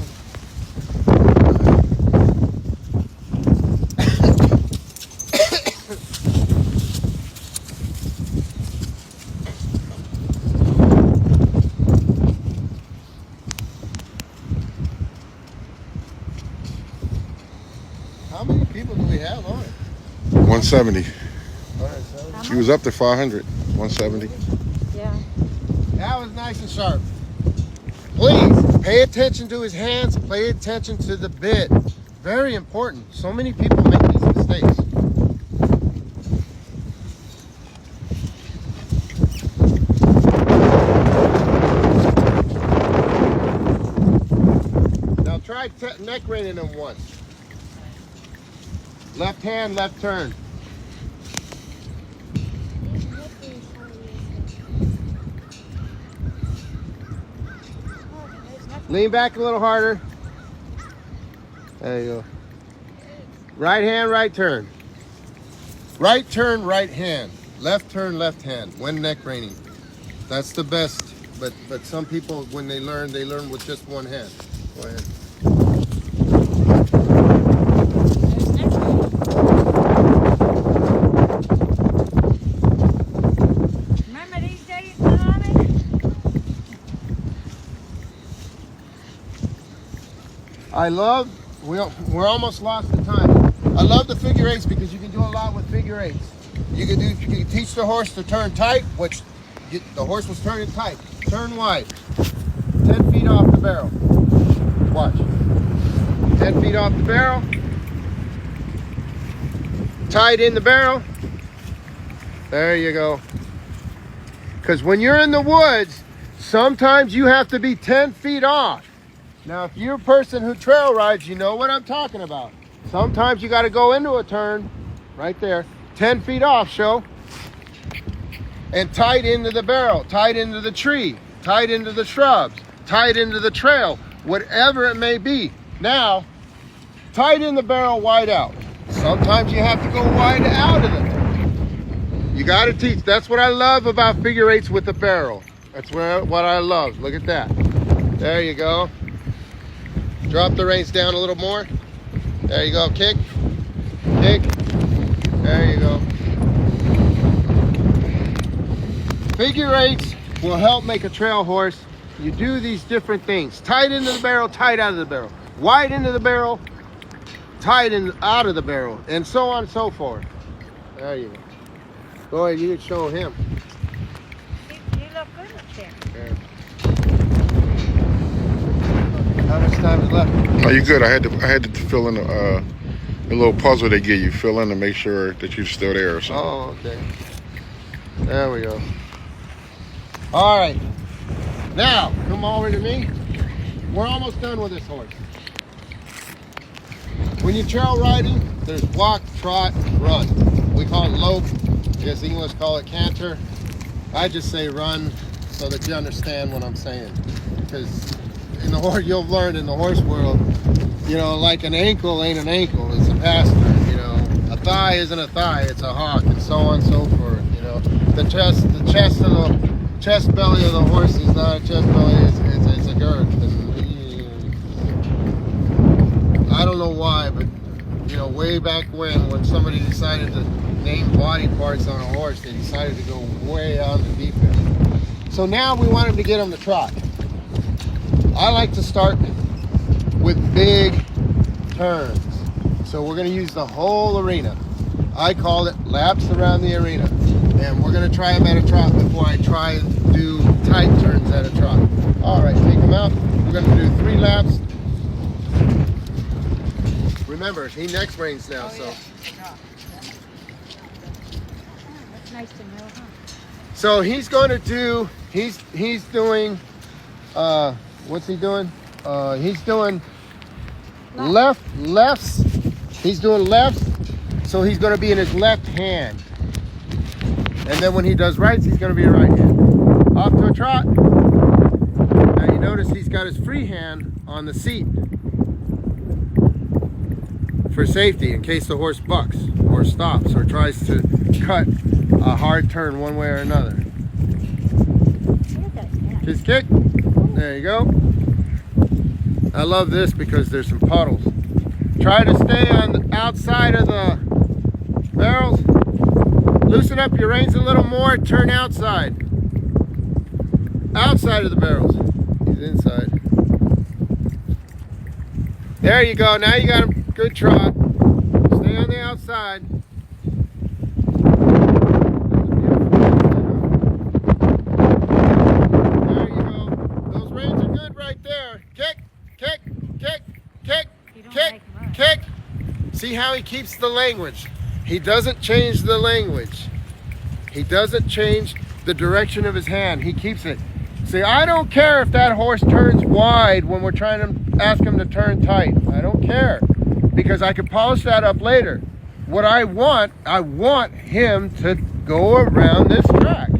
How many people do we have on it? 170. All right, so She was up to 500. 170. Yeah. that was nice and sharp. Please pay attention to his hands. Pay attention to the bit. Very important. So many people make these mistakes. Now try neck reining him once. Left hand, left turn. Lean back a little harder. There you go. Right hand, right turn. Right turn, right hand. Left turn, left hand. When neck reining. That's the best. But some people, when they learn with just one hand. Go ahead. Remember these days, Mommy? We're almost lost the time. I love the figure eights because you can do a lot with figure eights. You can teach the horse to turn tight, which the horse was turning tight. Turn wide. 10 feet off the barrel. Watch. 10 feet off the barrel. Tied in the barrel. There you go. Because when you're in the woods, sometimes you have to be 10 feet off. Now, if you're a person who trail rides, you know what I'm talking about. Sometimes you got to go into a turn, right there, 10 feet off, show, and tied into the barrel, tied into the tree, tied into the shrubs, tied into the trail, whatever it may be. Now, tied in the barrel wide out. Sometimes you have to go wide out of it. You got to teach. That's what I love about figure eights with the barrel. That's what I love. Look at that. There you go. Drop the reins down a little more. There you go. Kick. Kick. There you go. Figure eights will help make a trail horse. You do these different things. Tight into the barrel, tight out of the barrel. Wide into the barrel, tight in, out of the barrel. And so on and so forth. There you go. Go ahead, you can show him. You look good up there. Yeah. How much time is left? Oh, you're good. I had to fill in a little puzzle they give you. Fill in to make sure that you're still there or something. Oh, okay. There we go. All right. Now, come over to me. We're almost done with this horse. When you're trail riding, there's walk, trot, run. We call it lope, I guess English call it canter. I just say run so that you understand what I'm saying. Because in the horse, you'll learn in the horse world, you know, like an ankle ain't an ankle, it's a pastern, you know. A thigh isn't a thigh, it's a hock, and so on and so forth, you know. The chest belly of the horse is not a chest belly, it's a girth. And I don't know why, but you know, way back when somebody decided to name body parts on a horse, they decided to go way on the deep end. So now we want him to get him to trot. I like to start with big turns. So we're going to use the whole arena. I call it laps around the arena. And we're going to try him at a trot before I try and do tight turns at a trot. All right, take him out. We're going to do 3 laps. Remember, he next reins now, so. That's nice to know, huh? So he's going to do, he's doing, what's he doing? He's doing lefts. He's doing lefts, so he's going to be in his left hand. And then when he does rights, he's going to be a right hand. Off to a trot. Now you notice he's got his free hand on the seat for safety in case the horse bucks or stops or tries to cut a hard turn one way or another. Just kick. There you go. I love this because there's some puddles. Try to stay on the outside of the barrels. Loosen up your reins a little more. Turn outside. Outside of the barrels. He's inside. There you go. Now you got him. Good trot. Stay on the outside. There you go. Those reins are good right there. Kick, kick, kick, kick, kick, kick. See how he keeps the language. He doesn't change the language. He doesn't change the direction of his hand. He keeps it. See, I don't care if that horse turns wide when we're trying to ask him to turn tight. I don't care. Because I can polish that up later. What I want him to go around this track,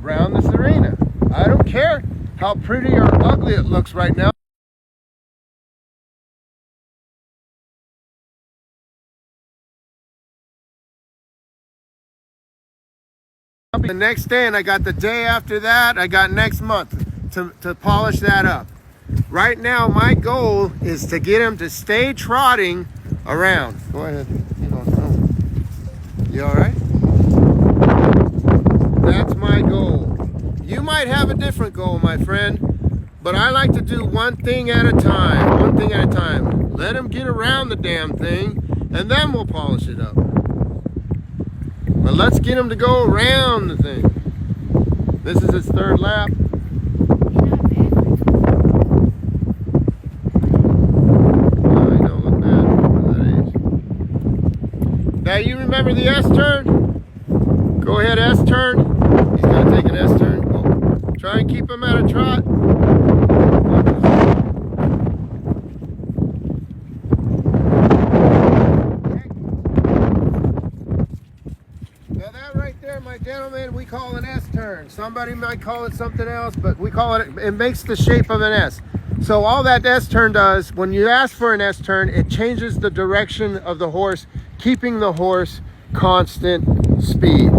around this arena. I don't care how pretty or ugly it looks right now. The next day, and I got the day after that, I got next month to polish that up. Right now, my goal is to get him to stay trotting around. Go ahead. You all right? That's my goal. You might have a different goal, my friend, but I like to do one thing at a time. One thing at a time. Let him get around the damn thing, and then we'll polish it up. But let's get him to go around the thing. This is his 3rd lap. Now you remember the S-turn? Go ahead, S-turn. He's going to take an S-turn. Oh. Try and keep him at a trot. Now that right there, my gentleman, we call an S-turn. Somebody might call it something else, but we call it, it makes the shape of an S. So all that S-turn does, when you ask for an S-turn, it changes the direction of the horse, keeping the horse constant speed,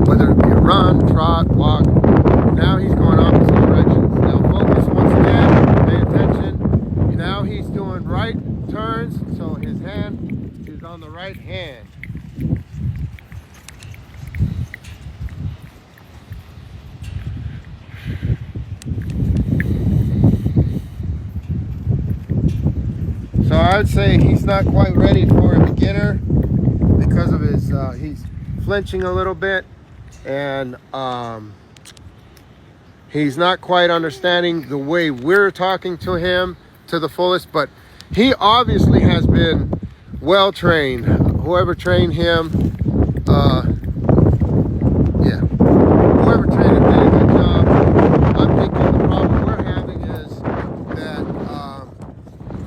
whether it be a run, trot, walk. Now he's going opposite directions. Now focus once again, pay attention. Now he's doing right turns, so his hand is on the right hand. So I would say he's not quite ready for a beginner because of his, he's flinching a little bit, and he's not quite understanding the way we're talking to him to the fullest, but he obviously has been well trained. Whoever trained him, whoever trained him did a good job. I'm thinking the problem we're having is that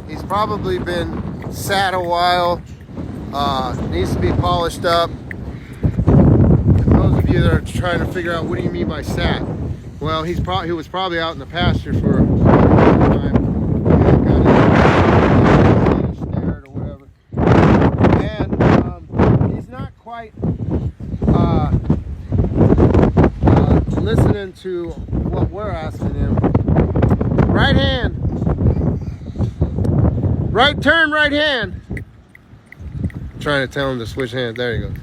he's probably been sat a while, needs to be polished up. you that are trying to figure out what do you mean by sat. Well, he was probably out in the pasture for a long time. And stared or whatever. And he's not quite listening to what we're asking him. Right hand. Right turn, right hand. I'm trying to tell him to switch hands. There you go.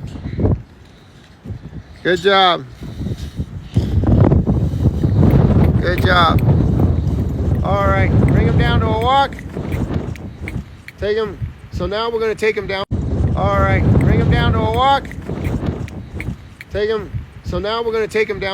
Good job. Good job. All right, bring him down to a walk. Take him. So now we're going to take him down. All right, bring him down to a walk. Take him. So now we're going to take him down.